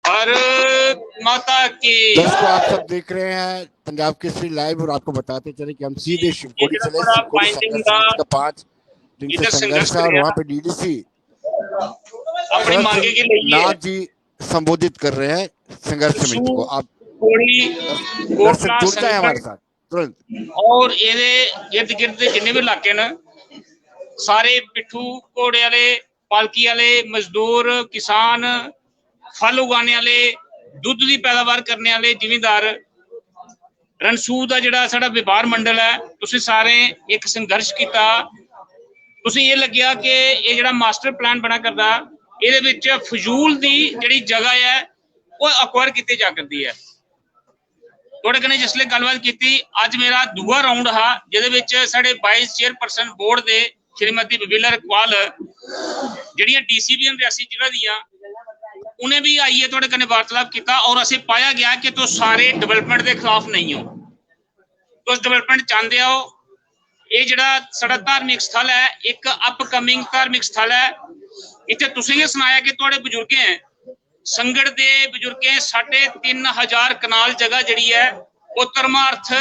भारत माता की। दोस्तों आप सब देख रहे हैं पंजाब केसरी लाइव और आपको बताते चले कि हम सीधे शिवखोड़ी चले। शिवखोड़ी संघर्ष समिति का 5 दिन से संघर्ष है और वहाँ पे डीडीसी अपनी मांगे के लिए नाथ जी संबोधित कर रहे हैं संघर्ष समिति को। आप दर्शक जुड़ जाए हमारे साथ तुरंत। और ये इर्द गिर्द जिन्ने भी इलाके न सारे पिट्ठू घोड़े वाले, पालकी वाले, मजदूर, किसान, फल उगाने वाले, दुध की पैदावार करने वाले जिमीदार, रणसूद का जिहड़ा साडा व्यापार मंडल है, तुसीं सारे एक संघर्ष किया। तुसीं ये लग्या कि ये जिहड़ा मास्टर प्लान बना करदा इहदे विच फजूल दी जिहड़ी जगह है वो अक्वायर कीती जा करदी है। थोड़े कने जिसले गलबात की, अज मेरा दूआ राउंड हा जिहदे विच साडे वाइस चेयरपर्सन बोर्ड दे श्रीमती बबीला रकवाल जिहड़ियां डीसीबीएम रियासी जिला दियां उन्हें भी आइए थोड़े कने वार्तालाप किया और असीं पाया गया कि तो सारे डेवलपमेंट के खिलाफ नहीं हो, तो डेवलपमेंट चाहते हो। ये जिहड़ा साडा धार्मिक स्थल है एक अपकमिंग धार्मिक स्थल है। इत्थे तुसीं ये सुनाया कि तुहाडे बजुर्गें संगड़ दे बजुर्गें 3500 कनाल जगह जिहड़ी है वो धर्मार्थ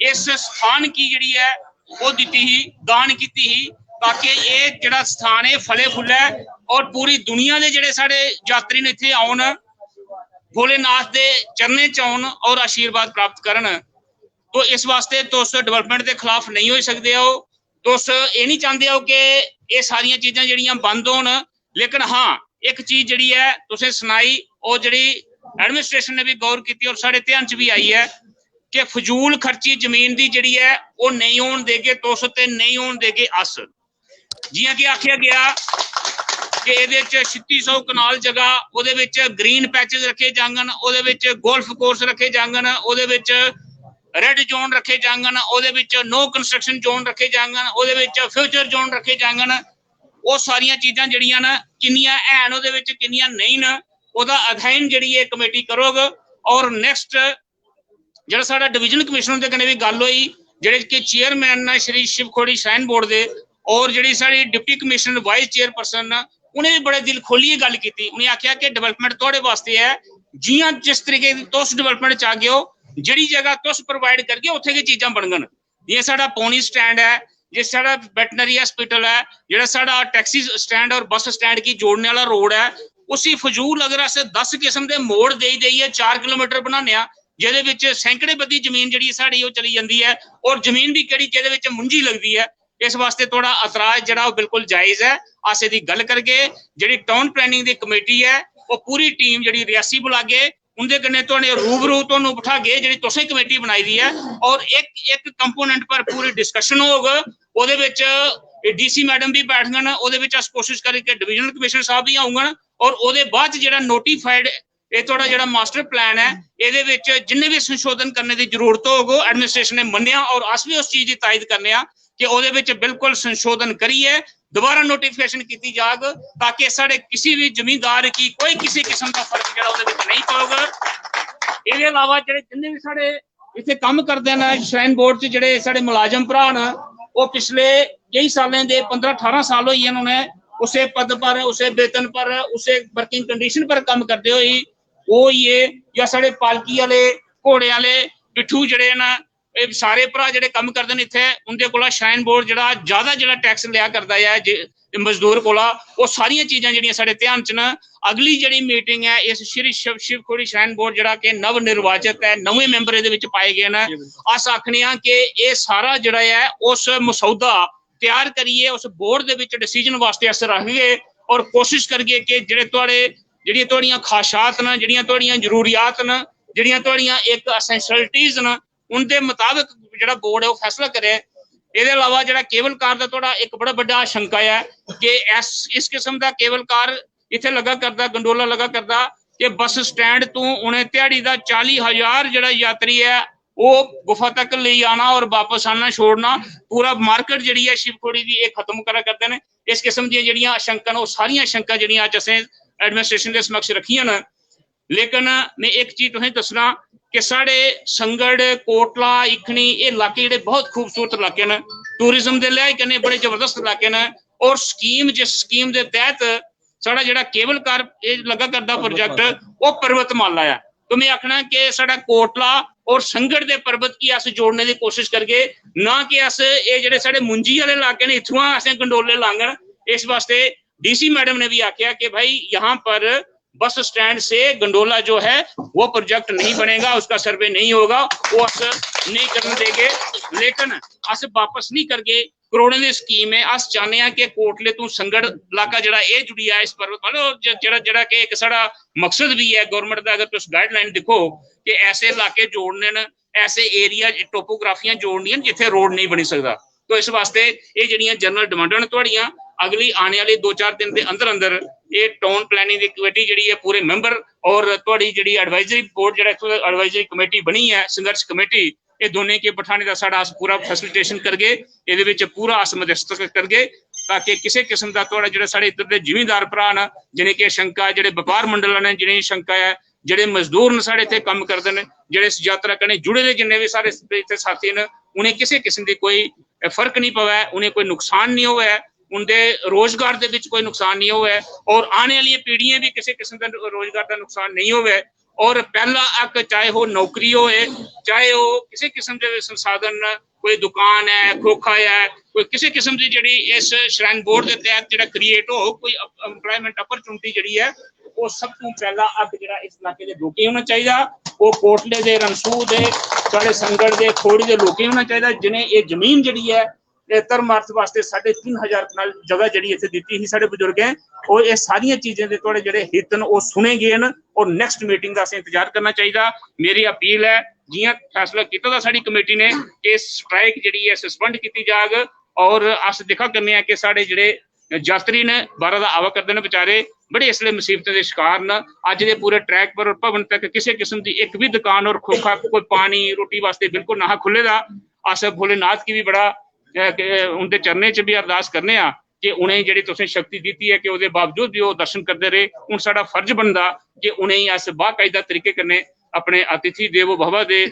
इस स्थान की जिहड़ी है वो दिती ही, दान कीती ही, ताकि ये जिहड़ा स्थान है फले फुले और पूरी दुनिया के जिहड़े साडे यात्री ने इत्थे आउण, भोलेनाथ दे चरणे च आउण और आशीर्वाद प्राप्त करन। तो इस वास्ते तुस डेवलपमेंट के खिलाफ नहीं हो सकते हो, तुस ये नहीं चाहते हो कि ये सारियां चीज़ां जिहड़ियां बंद होण। लेकिन हाँ एक चीज़ जिहड़ी है तुसें सुनाई और जिहड़ी एडमिनिस्ट्रेशन ने भी गौर की और साडे ध्यान च भी आई है कि फजूल खर्ची जमीन की जिहड़ी है वो नहीं होण देगे तुस ते नहीं होण देगे अस। जियां कि आखिया गया कि इहदे च 3600 कनाल जगह उहदे विच ग्रीन पैचेस रखे जांगन, उहदे विच गोल्फ कोर्स रखे जांगन, उहदे विच रेड जोन रखे जांगन, उहदे विच नो कंस्ट्रक्शन जोन रखे जांगन, उहदे विच फ्यूचर जोन रखे जांगन। वो सारियां चीज़ां जिहड़ियां न किन्नियां हैन उहदे विच किन्नियां नहीं न ओहदा अध्ययन जिहड़ी है कमेटी करोग। और नैक्सट जिहड़ा साडा डिवीजन कमिश्नर दे कन्नै भी गल होई जिहड़े कि चेयरमैन न श्री शिवखोड़ी श्राइन बोर्ड दे और जिहड़ी साडी डिप्टी कमिश्नर वाइस चेयरपर्सन न उन्हें भी बड़े दिल खोलिए गल की। उन्हें आख्या कि डेवलपमेंट तुहाडे वास्ते है, जियां जिस तरीके तुस डेवलपमेंट चाहगे हो जिहड़ी जगह तुस प्रोवाइड करगे उत्थे की चीज़ां बनगन। ये साडा पौनी स्टैंड है, ये साडा वैटनरी हॉस्पिटल है, जिहड़ा साडा टैक्सी स्टैंड और बस स्टैंड की जोड़ने वाला रोड है, उसी फजूल अगर अस 10 किस्म के मोड़ दे देइए 4 किलोमीटर बनाने जिहदे विच सैकड़े बदी जमीन जिहड़ी साडी वो चली जाती है और जमीन भी किहड़ी जिहदे विच मुंजी लगती है। इस वास्ते थोड़ा एतराज जिहड़ा वो बिल्कुल जायज़ है। अस इहदी गल करके जिहड़ी टाउन प्लैनिंग की कमेटी है वो पूरी टीम जिहड़ी रियासी बुलागे उनके कन्नै तुहाडे रूबरू तुहानूं बिठागे जिहड़ी तुसें कमेटी बनाई दी है और एक कंपोनेंट पर पूरी डिस्कशन होग। उहदे विच डीसी मैडम भी बैठगन, उहदे विच अस कोशिश करके डिवीजनल कमिश्नर साहब भी आउगन और उहदे बाद जिहड़ा नोटिफाइड ये थोड़ा जिहड़ा मास्टर प्लान है इहदे विच जिन्ने भी संशोधन करने की जरूरत होग एडमिनिस्ट्रेशन ने मन्निया और अस भी उस चीज़ की तायद करने कि उहदे विच बिल्कुल संशोधन करिए दोबारा नोटिफिकेशन की जाग ताकि साढ़े किसी भी जमींदार की कोई किसी किस्म का फर्क जिहड़ा उहदे विच नहीं पऊगा। इसके अलावा जिहड़े जिन्ने भी साढ़े इत्थे काम करते हैं श्राइन बोर्ड च जिहड़े साढ़े मुलाजम भरा न वो पिछले कई सालों के 15-18 साल हो गए उन्होंने उसे पद पर, उसे वेतन पर, उसे वर्किंग कंडीशन पर काम करते हुए वो ये या साढ़े पालकी वाले, घोड़े वाले, पिट्ठू जड़े न सारे भरा जिहड़े काम करते हैं इत्थे उनके कोला श्राइन बोर्ड जिहड़ा ज़्यादा जिहड़ा टैक्स लिया करता है मजदूर कोला वो सारियां चीज़ां जिहड़ियां साढ़े ध्यान च न। अगली जिहड़ी मीटिंग है इस श्री शिवखोड़ी श्राइन बोर्ड जिहड़ा कि नव निर्वाचित है, नवे मैंबर इहदे विच पाए गए न। अस आखने कि ये सारा जिहड़ा है उस मसौदा तैयार करिए उस बोर्ड दे विच डिसीजन वास्ते अस रखिए और कोशिश करिए कि जिहड़े तुहाडे जिहड़ियां तुहाड़ियां खाशात न, जिहड़ियां तुहाड़ियां जरूरियात न, जिहड़ियां तुहाड़ियां एक एसेंशियलिटीज न उनके मुताबिक जिहड़ा बोर्ड है वो फैसला करे। इसके अलावा जिहड़ा केबल कार का थोड़ा एक बड़ा बड़ा शंका है कि इस किस्म का केबल कार इत्थे लगा करता, गंडोला लगा करता कि बस स्टैंड तो उन्हें दिहाड़ी का 40,000 जिहड़ा यात्री है वो गुफा तक ले आना और वापस आना छोड़ना पूरा मार्केट जिहड़ी है शिवखोड़ी की एक खत्म करा करते हैं। इस किस्म दी जिहड़ियां आशंका वो सारियां आशंका जिहड़ियां अज असें एडमिनिस्ट्रेशन के समक्ष रखियां न। लेकिन मैं एक चीज़ तुसें दसना कि साढ़े संगड़, कोटला, इखनी ये इलाके जिहड़े बहुत खूबसूरत इलाके न, टूरिज्म के लिहाज कन्नै बड़े जबरदस्त इलाके न और स्कीम जिस स्कीम के तहत साडा जिहड़ा केबल कार लगा करदा प्रोजेक्ट वो पर्वतमाला है। तो मैं आखना कि साडा कोटला और संगड़ दे पर्वत की अस जोड़ने की कोशिश करगे, ना कि अस ये जिहड़े साडे मुंजी वाले इलाके ने इत्थों असें गंडोले लांघन। इस वास्ते डीसी मैडम ने भी आख्या कि भाई यहाँ पर बस स्टैंड से गंडोला जो है वो प्रोजेक्ट नहीं बनेगा, उसका सर्वे नहीं होगा, वो अस नहीं करने देंगे। लेकिन अस वापस नहीं करगे करोड़ों की स्कीम है। अस चाहते हैं कि कोटले तो संगड़ इलाका जरा ये जुड़ी है इस पर्वत वाले जरा कि एक साड़ा मकसद भी है गवर्नमेंट का। अगर तुम गाइडलाइन देखो कि ऐसे इलाके जोड़ने न, ऐसे एरिया टोपोग्राफियां जोड़नियां जिथे रोड नहीं बनी सकता। तो इस वास्ते ये जड़ियां जनरल डिमांडां तुहाड़ियां अगली आने वाले 2-4 दिन के अंदर अंदर ये टाउन प्लानिंग की कमेटी जी है पूरे मैंबर और तुहाड़ी जी एडवाइजरी बोर्ड जो एडवाइजरी कमेटी बनी है संघर्ष कमेटी, ये दोनों के बिठाने का साड़ा अस पूरा फैसिलिटेशन करगे, ये पूरा अस मध्यस्थ करगे ताकि किसी किस्म का तुहाड़ा जो साढ़े इधर के जिमीदार भरा न जिन्हें कि शंका, जो व्यापार मंडल ने जिन्हें शंका है, ਜਿਹੜੇ मजदूर ने साढ़े इतने काम करते हैं, ਜਿਹੜੇ इस यात्रा करने जुड़े हुए जिन्हें भी सारे इतने साथी ने, उन्हें किसी किस्म की कोई फर्क नहीं पवा, उन्हें कोई नुकसान नहीं हुआ है, उनके रोजगार के विच कोई नुकसान नहीं हुआ है और आने वाली पीढ़ियां भी किसी किस्म का रोजगार का नुकसान नहीं हुआ है। और पहला अक चाहे वो नौकरी हो, चाहे वो किसी किस्म के संसाधन, कोई दुकान है, खोखा है, कोई किसी किस्म की जी इस श्राइन बोर्ड के तहत जो क्रिएट हो कोई एम्प्लॉयमेंट अपॉर्चुनिटी जी है, वो सब तो पहला अग जो इस इलाके के लोग होना चाहिए। वो कोटले के रनसू के साढ़े संगड़ के खोड़ी के लोग होना चाहिए जिन्हें ये जमीन जी है धर्म अर्थ वास्ते 3500 कनाल जगह जी इतने दी थी साढ़े बुजुर्ग हैं। और ये सारिया चीजें थोड़े जो हित न वो सुने गए हैं और नैक्सट मीटिंग का इंतजार करना चाहिए। मेरी अपील है जियां फैसला किया साड़ी कमेटी ने कि स्ट्राइक जी है सस्पेंड की जाग और अस दिखा करने कि साढ़े जोड़े यात्री ने बारह का आवा करते हैं बेचारे बड़े इसलिए मुसीबतों के शिकार न। अज के पूरे ट्रैक पर भवन तक किसी किस्म की एक भी दुकान और खोखा कोई पानी रोटी वास्ते बिल्कुल ना खुले दा। अस भोलेनाथ की भी बड़ा उनके चरणे च भी अरदास करने कि उन्हें जी तुसें शक्ति दी है कि उसके बावजूद भी वो दर्शन करते रहे। हूँ साड़ा फर्ज बनता कि उन्हें अस बाकायदा तरीके कन्ने अपने अतिथि देवो भव दे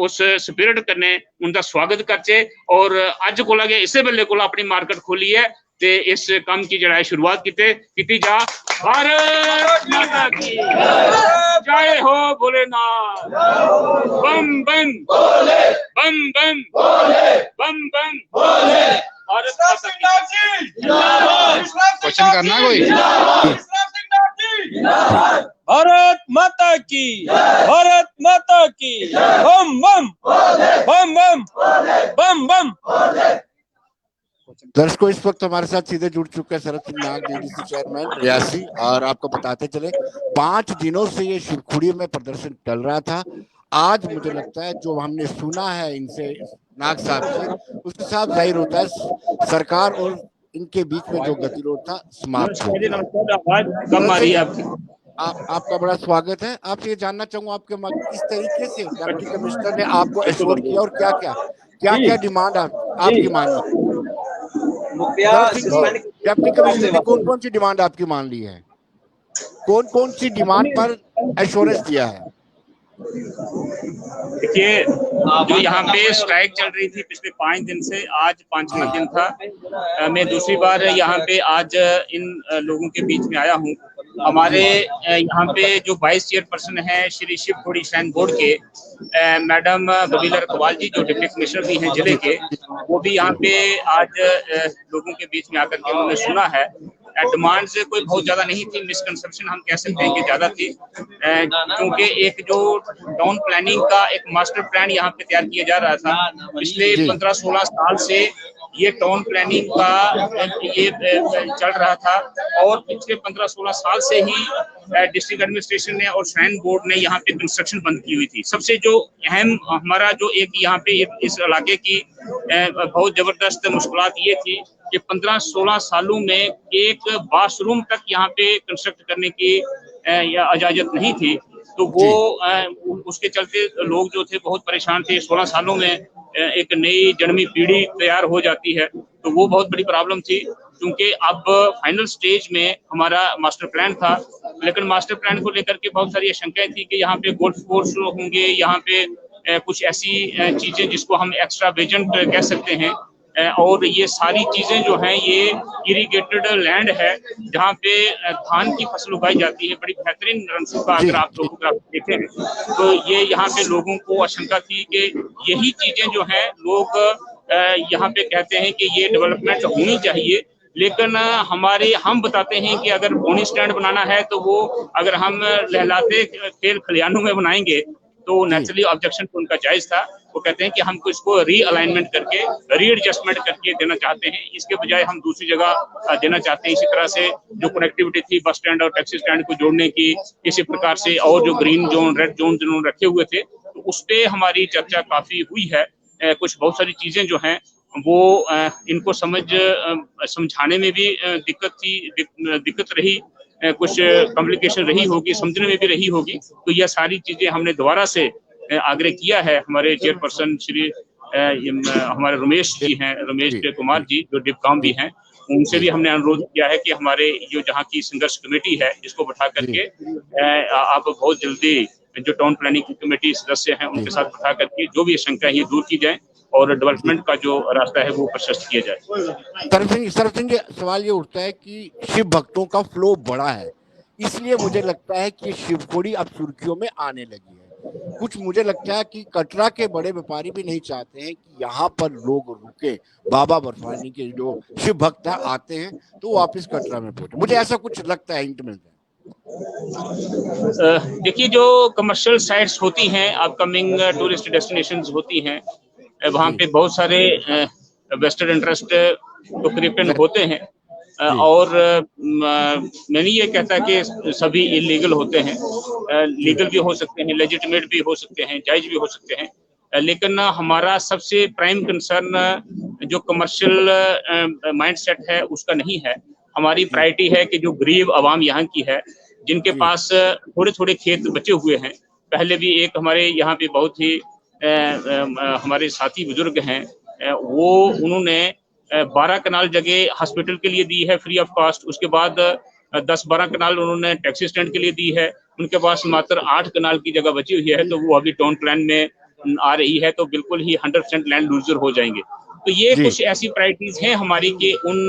उस स्पिरिट कन्ने उनका स्वागत करचे। और अज को इसे वेले को अपनी मार्केट खोली है ते इस काम की जरा शुरुआत की जा। भारत माता की जय हो भोलेनाथ। बम बम बम बम बम बम भारत माता की। क्वेश्चन करना कोई? भारत माता की, भारत माता की। बम बम बम बम बम बम। दर्शकों इस वक्त हमारे साथ सीधे जुड़ चुके हैं शरद सिंह नाग डीडीसी चेयरमैन रियासी। और आपको बताते चले 5 दिनों से ये शिवखुड़ी में प्रदर्शन चल रहा था। आज मुझे लगता है जो हमने सुना है इनसे नाग साहब से उसके साथ जाहिर होता है सरकार और इनके बीच में जो गतिरोध था समाप्त हो गया। आपका बड़ा स्वागत है। आपसे ये जानना चाहूंगा आपके किस तरीके से डिप्टी कमिश्नर ने आपको एश्योर किया और क्या डिमांड आपकी मानी? डिप्टी कमिश्नर ने कौन सी डिमांड आपकी मान ली है? कौन सी डिमांड पर एश्योरेंस दिया है? देखिए जो यहाँ पे स्ट्राइक चल रही थी पिछले 5 दिन से, आज 5वां दिन था। मैं दूसरी बार यहाँ पे आज इन लोगों के बीच में आया हूँ। हमारे यहाँ पे जो वाइस चेयरपर्सन है श्री शिवखोड़ी श्राइन बोर्ड के मैडम बबीला रखवाल जी जो डिप्टी कमिश्नर भी हैं जिले के, वो भी यहाँ पे आज लोगों के बीच में आकर के उन्होंने सुना है। डिमांड से कोई बहुत ज्यादा नहीं थी, मिसकंसेप्शन हम कह सकते हैं कि ज्यादा थी, क्योंकि एक जो टाउन प्लानिंग का एक मास्टर प्लान यहाँ पे तैयार किया जा रहा था। पिछले 15-16 साल से ये टाउन प्लानिंग का ये चल रहा था और पिछले 15-16 साल से ही डिस्ट्रिक्ट एडमिनिस्ट्रेशन ने और श्राइन बोर्ड ने यहाँ पे कंस्ट्रक्शन बंद की हुई थी। सबसे जो अहम हमारा जो एक यहाँ पे इस इलाके की बहुत जबरदस्त मुश्किलात ये थी कि 15-16 सालों में एक बाथरूम तक यहाँ पे कंस्ट्रक्ट करने की इजाजत नहीं थी। तो वो उसके चलते लोग जो थे बहुत परेशान थे। 16 सालों में एक नई जन्मी पीढ़ी तैयार हो जाती है तो वो बहुत बड़ी प्रॉब्लम थी। क्योंकि अब फाइनल स्टेज में हमारा मास्टर प्लान था, लेकिन मास्टर प्लान को लेकर के बहुत सारी आशंकाएं थी कि यहाँ पे गोल्फ कोर्स होंगे, यहाँ पे कुछ ऐसी चीजें जिसको हम एक्स्ट्रा वेजेंट कह सकते हैं और ये सारी चीजें जो हैं ये इरिगेटेड लैंड है जहाँ पे धान की फसल उगाई जाती है। बड़ी बेहतरीन रंसू का अगर आप लोगों का देखें तो ये यहाँ पे लोगों को आशंका थी कि यही चीजें जो हैं लोग यहाँ पे कहते हैं कि ये डेवलपमेंट होनी चाहिए, लेकिन हम बताते हैं कि अगर पोनी स्टैंड बनाना है तो वो अगर हम लहलाते खेल खलियानों में बनाएंगे तो नेचुरली ऑब्जेक्शन तो उनका जायज था। वो कहते हैं कि हम इसको रीअलाइनमेंट करके रीएडजस्टमेंट करके देना चाहते हैं, इसके बजाय हम दूसरी जगह देना चाहते हैं। इसी तरह से जो कनेक्टिविटी थी बस स्टैंड और टैक्सी स्टैंड को जोड़ने की, इसी प्रकार से और जो ग्रीन जोन रेड जोन जिन्होंने रखे हुए थे तो उस पर हमारी चर्चा काफी हुई है। कुछ बहुत सारी चीजें जो हैं वो इनको समझाने में भी दिक्कत रही, कुछ कॉम्प्लिकेशन रही होगी, समझने में भी रही होगी। तो यह सारी चीजें हमने दोबारा से आग्रह किया है। हमारे चेयरपर्सन श्री हमारे रमेश कुमार जी जो डिपकाम भी हैं, उनसे भी हमने अनुरोध किया है कि हमारे जो जहाँ की संघर्ष कमेटी है जिसको बैठा करके आप बहुत जल्दी जो टाउन प्लानिंग की कमेटी सदस्य हैं उनके साथ बैठा करके जो भी आशंकाएं ये दूर की जाए और डेवलपमेंट का जो रास्ता है वो प्रशस्त किया जाए। सरब सिंह सवाल ये उठता है कि शिव भक्तों का फ्लो बड़ा है, इसलिए मुझे लगता है कि शिवखोड़ी अब सुर्खियों में आने लगी है। कुछ मुझे लगता है कि कटरा के बड़े व्यापारी भी नहीं चाहते हैं कि यहाँ पर लोग रुके, बाबा बर्फानी के जो शिव भक्त आते हैं तो वापस कटरा में पहुंचे। मुझे ऐसा कुछ लगता है, हिंट मिलता है। देखिए जो कमर्शियल साइट्स होती हैं, अपकमिंग टूरिस्ट डेस्टिनेशंस होती हैं, वहाँ पे बहुत सारे वेस्टेड इंटरेस्ट तो क्रिप्टन होते हैं और मैं नहीं ये कहता कि सभी इलीगल होते हैं, लीगल भी हो सकते हैं, लेजिटिमेट भी हो सकते हैं, जायज भी हो सकते हैं, लेकिन हमारा सबसे प्राइम कंसर्न जो कमर्शियल माइंडसेट है उसका नहीं है। हमारी प्रायोरिटी है कि जो गरीब आवाम यहाँ की है, जिनके पास थोड़े थोड़े खेत बचे हुए हैं। पहले भी एक हमारे यहाँ पे बहुत ही हमारे साथी बुजुर्ग हैं, वो उन्होंने 12 कनाल जगह हॉस्पिटल के लिए दी है फ्री ऑफ कॉस्ट। उसके बाद 10-12 कनाल उन्होंने टैक्सी स्टैंड के लिए दी है। उनके पास मात्र 8 कनाल की जगह बची हुई है, तो वो अभी टाउन प्लान में आ रही है, तो बिल्कुल ही 100% लैंड लूजर हो जाएंगे। तो ये कुछ ऐसी प्रायोरिटीज हैं हमारी कि उन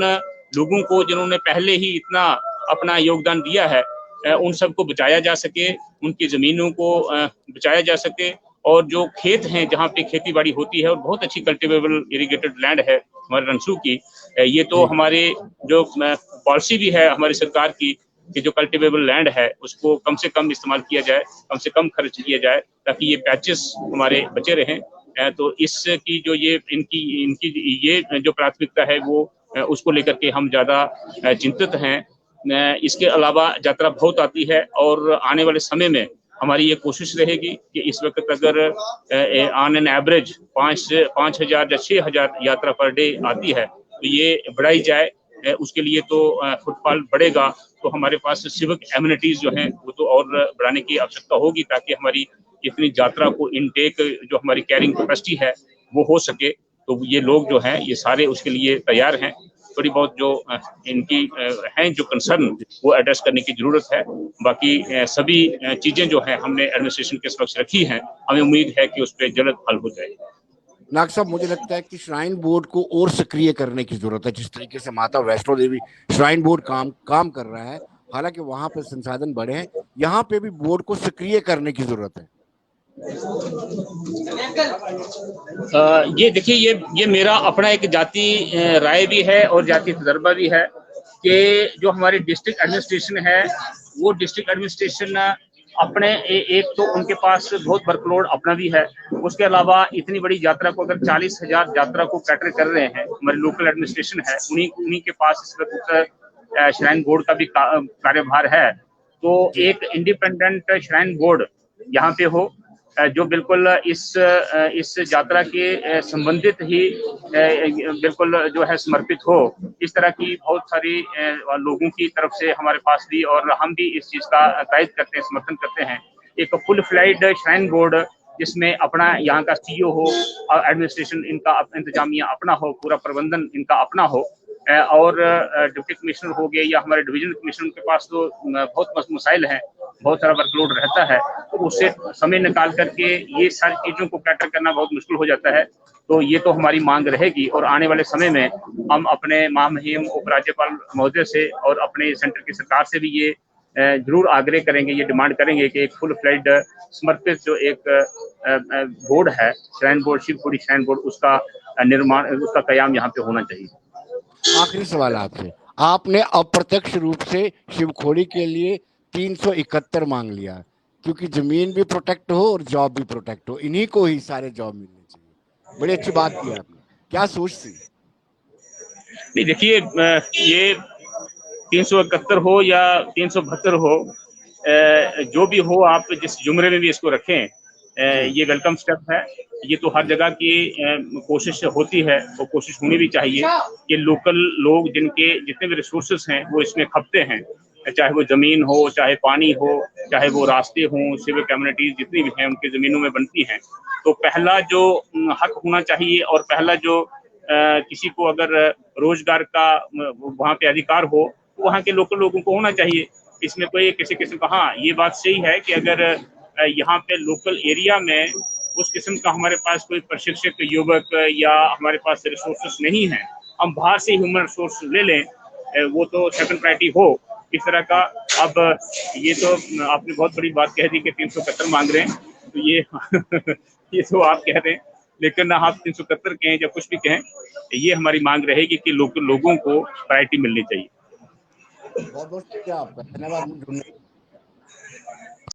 लोगों को जिन्होंने पहले ही इतना अपना योगदान दिया है उन सबको बचाया जा सके, उनकी जमीनों को बचाया जा सके, और जो खेत हैं जहाँ पे खेती बाड़ी होती है और बहुत अच्छी कल्टीवेबल इरिगेटेड लैंड है हमारे रंसू की, ये तो हमारे जो पॉलिसी भी है हमारी सरकार की कि जो कल्टीवेबल लैंड है उसको कम से कम इस्तेमाल किया जाए, कम से कम खर्च किया जाए, ताकि ये पैचेस हमारे बचे रहें। तो इसकी जो ये इनकी ये जो प्राथमिकता है वो उसको लेकर के हम ज्यादा चिंतित हैं। इसके अलावा यात्रा बहुत आती है और आने वाले समय में हमारी ये कोशिश रहेगी कि इस वक्त अगर ऑन एन एवरेज 5,000 या 6,000 यात्रा पर डे आती है तो ये बढ़ाई जाए। उसके लिए तो फुटफॉल बढ़ेगा तो हमारे पास सिविक एमिनिटीज जो हैं वो तो और बढ़ाने की आवश्यकता होगी, ताकि हमारी इतनी यात्रा को इनटेक जो हमारी कैरिंग कैपेसिटी है वो हो सके। तो ये लोग जो हैं ये सारे उसके लिए तैयार हैं। थोड़ी बहुत जो इनकी हैं जो कंसर्न वो एड्रेस करने की जरूरत है। बाकी सभी चीजें जो है हमने एडमिनिस्ट्रेशन के समक्ष रखी हैं, हमें उम्मीद है कि उस पर जल्द हल हो जाए। नाग साहब, मुझे लगता है कि श्राइन बोर्ड को और सक्रिय करने की जरूरत है। जिस तरीके से माता वैष्णो देवी श्राइन बोर्ड काम कर रहा है, हालांकि वहां पे संसाधन बढ़े हैं, यहाँ पे भी बोर्ड को सक्रिय करने की जरूरत है। ये देखिए ये मेरा अपना एक जाति राय भी है और जाति तजर्बा भी है कि जो हमारी डिस्ट्रिक्ट एडमिनिस्ट्रेशन है वो डिस्ट्रिक्ट एडमिनिस्ट्रेशन अपने एक तो उनके पास बहुत वर्कलोड अपना भी है, उसके अलावा इतनी बड़ी यात्रा को अगर 40,000 यात्रा को कैटर कर रहे हैं, हमारे लोकल एडमिनिस्ट्रेशन है उन्हीं के पास इस वक्त श्राइन बोर्ड का भी कार्यभार है। तो एक इंडिपेंडेंट श्राइन बोर्ड यहाँ पे हो जो बिल्कुल इस यात्रा के संबंधित ही बिल्कुल जो है समर्पित हो। इस तरह की बहुत सारी लोगों की तरफ से हमारे पास भी, और हम भी इस चीज का तायद करते हैं, समर्थन करते हैं, एक फुल फ्लाइड श्राइन बोर्ड जिसमें अपना यहाँ का CEO हो और एडमिनिस्ट्रेशन इनका इंतजामिया अपना हो, पूरा प्रबंधन इनका अपना हो। और डिप्टी कमिश्नर हो गए या हमारे डिवीजनल कमिश्नर के पास तो बहुत मसाइल हैं, बहुत सारा वर्कलोड रहता है, तो उससे समय निकाल करके ये सारी चीज़ों को कैटर करना बहुत मुश्किल हो जाता है। तो ये तो हमारी मांग रहेगी और आने वाले समय में हम अपने महामहिम उपराज्यपाल महोदय से और अपने सेंटर की सरकार से भी ये जरूर आग्रह करेंगे, ये डिमांड करेंगे कि एक फुल फ्लेड समर्पित जो एक बोर्ड है, shrine board, Shiv Khori shrine board, उसका निर्माण, उसका कयाम यहाँ पे होना चाहिए। आखिरी सवाल आपसे, आपने अप्रत्यक्ष रूप से शिवखोड़ी के लिए 371 मांग लिया, क्योंकि जमीन भी प्रोटेक्ट हो और जॉब भी प्रोटेक्ट हो, इन्हीं को ही सारे जॉब मिलने चाहिए। बड़ी अच्छी बात की आपने, क्या सोच थी? नहीं देखिए, ये 371 हो या 372 हो, जो भी हो, आप जिस जुमरे में भी इसको रखें, ये वेलकम स्टेप है। ये तो हर जगह की कोशिश होती है और कोशिश होनी भी चाहिए कि लोकल लोग जिनके जितने भी रिसोर्सेस हैं वो इसमें खपते हैं, चाहे वो जमीन हो, चाहे पानी हो, चाहे वो रास्ते हों, सिविक कम्युनिटीज जितनी भी हैं उनकी जमीनों में बनती हैं। तो पहला जो हक होना चाहिए और पहला जो किसी को अगर रोजगार का वहाँ पे अधिकार हो, तो वहाँ के लोकल लोगों को होना चाहिए। इसमें कोई किसी किस्म का, हाँ ये बात सही है कि अगर यहाँ पे लोकल एरिया में उस किस्म का हमारे पास कोई प्रशिक्षक युवक या हमारे पास रिसोर्सेस नहीं है, हम बाहर से ह्यूमन रिसोर्स ले लें, वो तो सेकंड प्रायोरिटी हो इस तरह का। अब ये तो आपने बहुत बड़ी बात कह दी कि 371 मांग रहे हैं, तो ये ये तो आप कह रहे हैं, लेकिन आप 371 कहें या कुछ भी कहें, ये हमारी मांग रहेगी कि लोगों को प्रायोरिटी मिलनी चाहिए। बहुत बहुत शुक्रिया आपका, धन्यवाद।